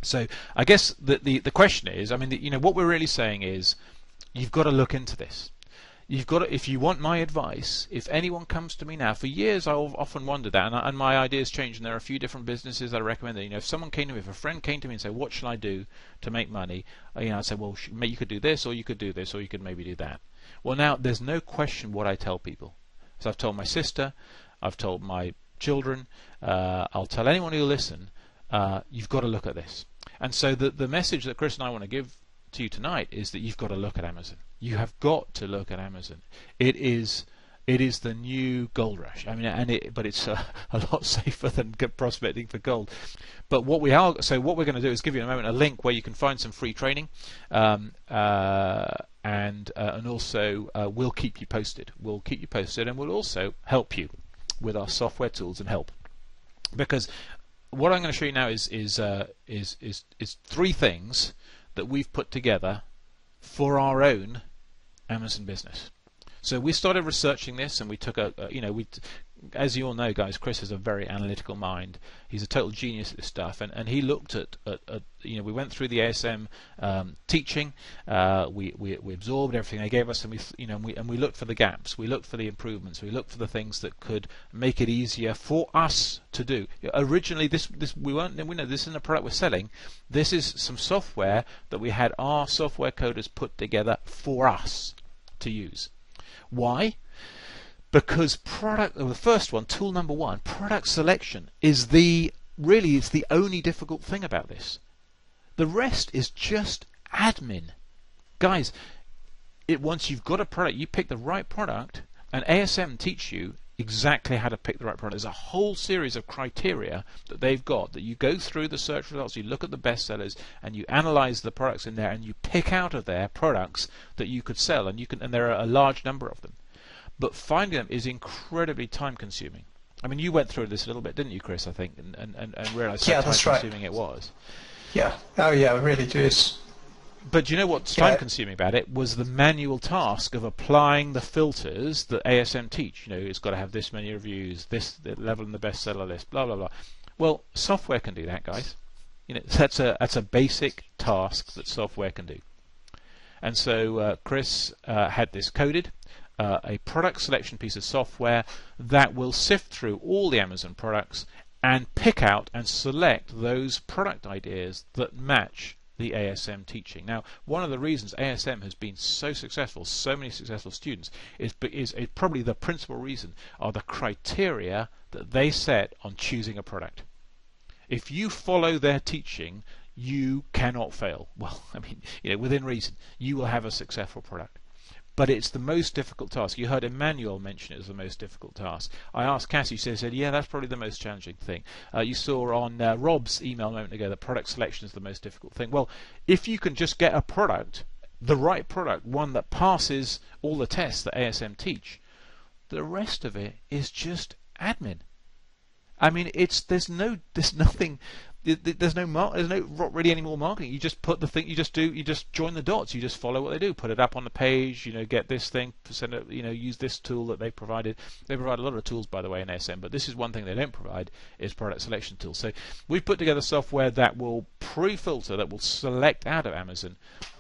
So I guess the question is, I mean, what we're really saying is, you've got to look into this. You've got to, if you want my advice, if anyone comes to me now, for years I've often wondered that, and my ideas change, and there are a few different businesses I recommend that, if someone came to me, if a friend came to me and said, what should I do to make money? I'd say, well, you could do this, or you could do this, or you could maybe do that. Well, now, there's no question what I tell people. So I've told my sister, I've told my children, I'll tell anyone who'll listen, you've got to look at this. And so the message that Chris and I want to give to you tonight is that you've got to look at Amazon. You have got to look at Amazon. It is the new gold rush. I mean, but it's a lot safer than prospecting for gold. But what we're going to do is give you in a moment a link where you can find some free training, and also we'll keep you posted. We'll keep you posted, and we'll also help you with our software tools and help. Because what I'm going to show you now is three things that we've put together for our own Amazon business. So we started researching this, and we took as you all know, guys, Chris has a very analytical mind. He's a total genius at this stuff, and he looked at we went through the ASM teaching, we absorbed everything they gave us, and we looked for the gaps, we looked for the improvements, we looked for the things that could make it easier for us to do. Originally, this isn't a product we're selling. This is some software that we had our software coders put together for us to use. Why? Because the first one, tool number one, product selection, is the only difficult thing about this. The rest is just admin. Guys, once you've got a product, you pick the right product, and ASM teach you exactly how to pick the right product. There's a whole series of criteria that they've got, that you go through the search results, you look at the bestsellers, and you analyze the products in there, and you pick out of there products that you could sell, and there are a large number of them. But finding them is incredibly time-consuming. I mean, you went through this a little bit, didn't you, Chris? I think, and realised how time-consuming it was. Yeah. Oh, yeah. It really is. But do you know what's time-consuming about it was the manual task of applying the filters that ASM teach. It's got to have this many reviews, this level in the bestseller list, blah blah blah. Well, software can do that, guys. That's a basic task that software can do. And so Chris had this coded. A product selection piece of software that will sift through all the Amazon products and pick out and select those product ideas that match the ASM teaching. Now, one of the reasons ASM has been so successful, so many successful students, is probably the principal reason are the criteria that they set on choosing a product. If you follow their teaching, you cannot fail. Well, I mean, within reason, you will have a successful product. But it's the most difficult task. You heard Emmanuel mention it as the most difficult task. I asked Cassie, she said, yeah, that's probably the most challenging thing. You saw on Rob's email a moment ago that product selection is the most difficult thing. Well, if you can just get a product, the right product, one that passes all the tests that ASM teach, the rest of it is just admin. I mean, there's not really any more marketing. You just put the thing, you just join the dots, you just follow what they do, put it up on the page, get this thing, send it, use this tool that they provided. They provide a lot of tools, by the way, in ASM, but this is one thing they don't provide, is product selection tools. So we've put together software that will pre-filter, that will select out of Amazon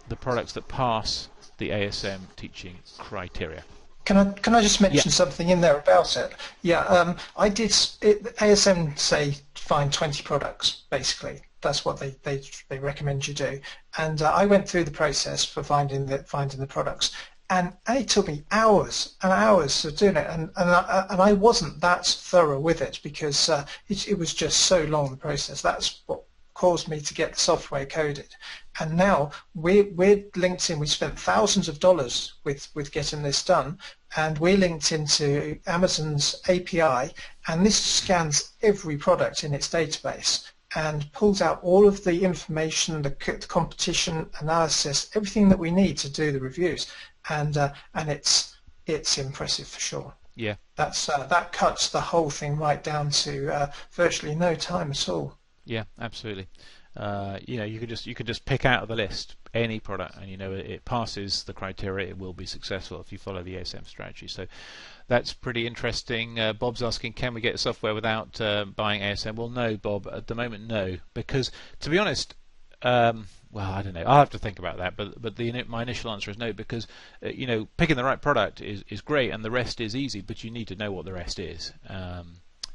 the products that pass the ASM teaching criteria. Can I just mention something in there about it? Yeah, I did. ASM say find 20 products. Basically, that's what they recommend you do. And I went through the process for finding the products, and it took me hours and hours of doing it. And I wasn't that thorough with it because it was just so long, the process. That's what caused me to get the software coded. And now we're linked in. We spent thousands of dollars with getting this done, and we're linked into Amazon's API, and this scans every product in its database and pulls out all of the information, the competition analysis, everything that we need to do the reviews, and it's impressive for sure. Yeah, that cuts the whole thing right down to virtually no time at all. Yeah, absolutely. You could just pick out of the list any product, and it passes the criteria. It will be successful if you follow the ASM strategy. So that's pretty interesting. Bob's asking, can we get software without buying ASM? Well, no, Bob. At the moment, no, because to be honest, Well, I don't know. I'll have to think about that. But my initial answer is no, because picking the right product is great, and the rest is easy. But you need to know what the rest is.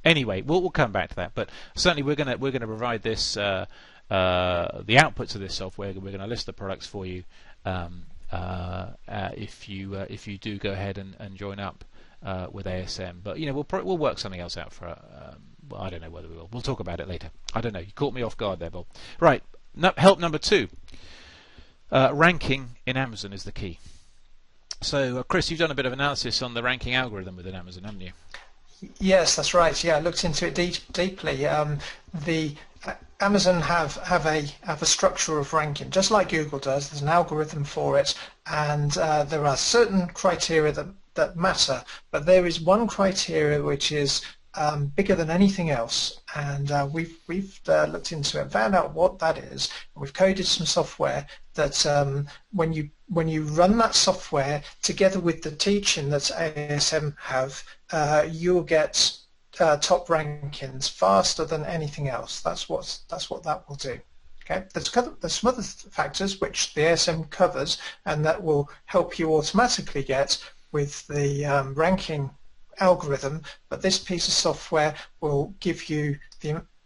Anyway, we'll come back to that. But certainly we're gonna provide this the outputs of this software. We're gonna list the products for you if you do go ahead and join up with ASM. But we'll work something else out for. Well, I don't know whether we will. We'll talk about it later. I don't know. You caught me off guard there, Bob. Right. Help number 2. Ranking in Amazon is the key. So, Chris, you've done a bit of analysis on the ranking algorithm within Amazon, haven't you? Yes, that's right. Yeah, I looked into it deeply. The Amazon have a structure of ranking, just like Google does. There's an algorithm for it, and there are certain criteria that matter. But there is one criteria which is bigger than anything else, and we've looked into it, found out what that is, and we've coded some software that when you run that software together with the teaching that ASM have, you'll get top rankings faster than anything else. That's what that will do. Okay, there's some other factors which the ASM covers, and that will help you automatically get with the ranking algorithm, but this piece of software will give you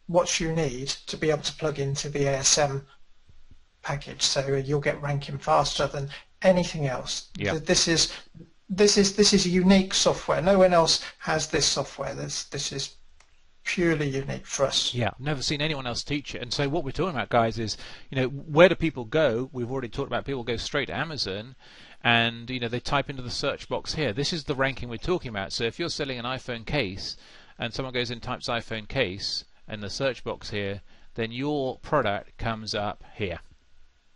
what you need to be able to plug into the ASM package, so you'll get ranking faster than anything else. Yeah. This is unique software. No one else has this software. This is purely unique for us. Yeah, never seen anyone else teach it. And so what we're talking about, guys, is where do people go? We've already talked about people go straight to Amazon, and they type into the search box here. This is the ranking we're talking about. So if you're selling an iPhone case and someone goes in and types iPhone case in the search box here, then your product comes up here.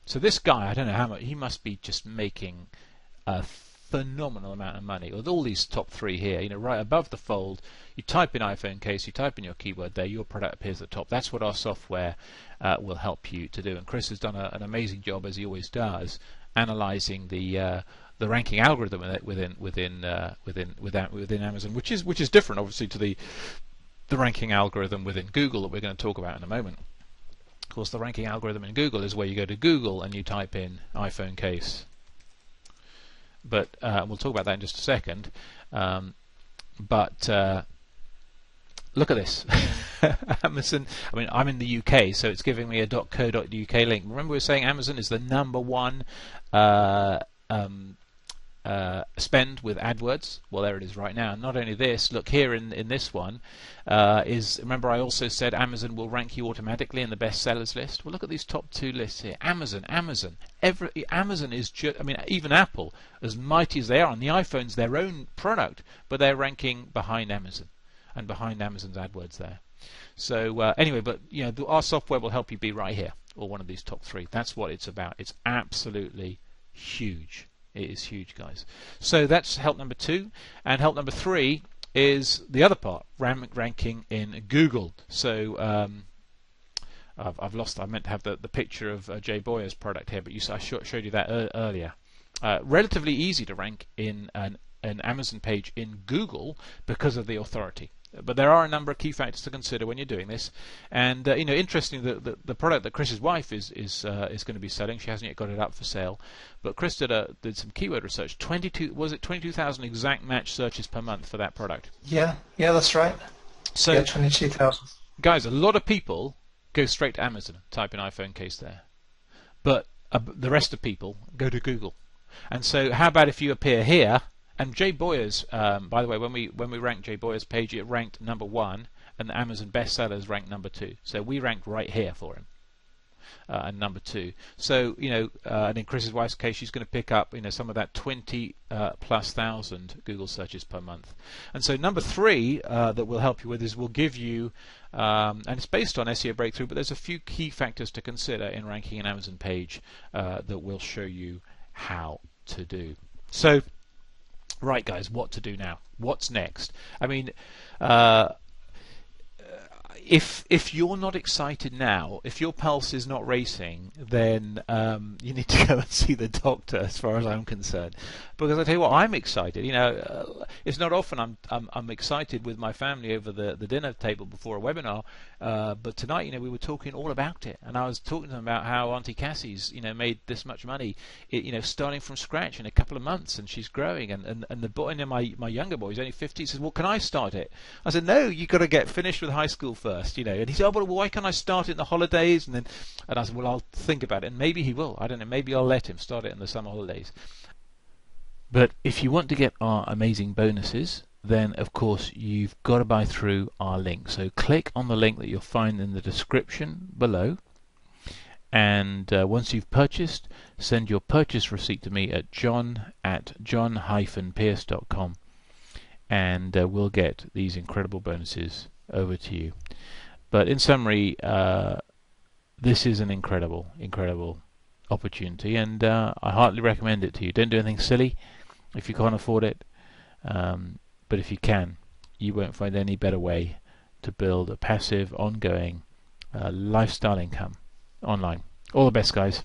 So this guy, I don't know how much, he must be just making a phenomenal amount of money with all these top 3 here. Right above the fold, you type in iPhone case, you type in your keyword there, your product appears at the top. That's what our software will help you to do. And Chris has done an amazing job, as he always does, analyzing the ranking algorithm within Amazon, which is different, obviously, to the ranking algorithm within Google that we're going to talk about in a moment. Of course, the ranking algorithm in Google is where you go to Google and you type in iPhone case. But we'll talk about that in just a second. But look at this. Amazon, I mean, I'm in the UK, so it's giving me a .co.uk link. Remember we were saying Amazon is the #1 spend with AdWords? Well, there it is right now. Not only this, look here in this one, remember I also said Amazon will rank you automatically in the best sellers list? Well, look at these top 2 lists here. Amazon is just, I mean, even Apple, as mighty as they are, and the iPhone's their own product, but they're ranking behind Amazon and behind Amazon's AdWords there. So anyway, but our software will help you be right here, or one of these top 3. That's what it's about. It's absolutely huge. It is huge, guys. So that's help number 2, and help number 3 is the other part, ranking in Google. So I've lost. I meant to have the picture of Jay Boyer's product here, but I showed you that earlier. Relatively easy to rank in an Amazon page in Google because of the authority. But there are a number of key factors to consider when you're doing this. And interesting, the product that Chris's wife is going to be selling, she hasn't yet got it up for sale. But Chris did some keyword research. 22,000 exact match searches per month for that product. Yeah, that's right. So yeah, 22,000. Guys, a lot of people go straight to Amazon, type in iPhone case there. But the rest of people go to Google. And so how about if you appear here? And Jay Boyer's, by the way, when we ranked Jay Boyer's page, it ranked #1, and the Amazon bestsellers ranked number 2. So we ranked right here for him, and #2. So and in Chris's wife's case, she's going to pick up some of that 20,000+ Google searches per month. And so number 3 that we'll help you with is we'll give you, and it's based on SEO Breakthrough, but there's a few key factors to consider in ranking an Amazon page that we'll show you how to do. So. Right, guys, what to do now? What's next? I mean, if you're not excited now, if your pulse is not racing, then you need to go and see the doctor, as far as I'm concerned. Because I tell you what, I'm excited. It's not often I'm excited with my family over the dinner table before a webinar, but tonight, we were talking all about it, and I was talking to them about how Auntie Cassie's, made this much money, starting from scratch in a couple of months, and she's growing, and the boy, my younger boy, he's only 50, he says, well, can I start it? I said, no, you've got to get finished with high school first, and he said, oh, but why can't I start it in the holidays? And I said, well, I'll think about it, and maybe he will. I don't know, maybe I'll let him start it in the summer holidays. But if you want to get our amazing bonuses, then of course you've got to buy through our link. So click on the link that you'll find in the description below, and once you've purchased, send your purchase receipt to me at john@john-pierce.com, and we'll get these incredible bonuses over to you. But in summary, this is an incredible opportunity, and I heartily recommend it to you. Don't do anything silly if you can't afford it, but if you can, you won't find any better way to build a passive, ongoing lifestyle income online. All the best, guys.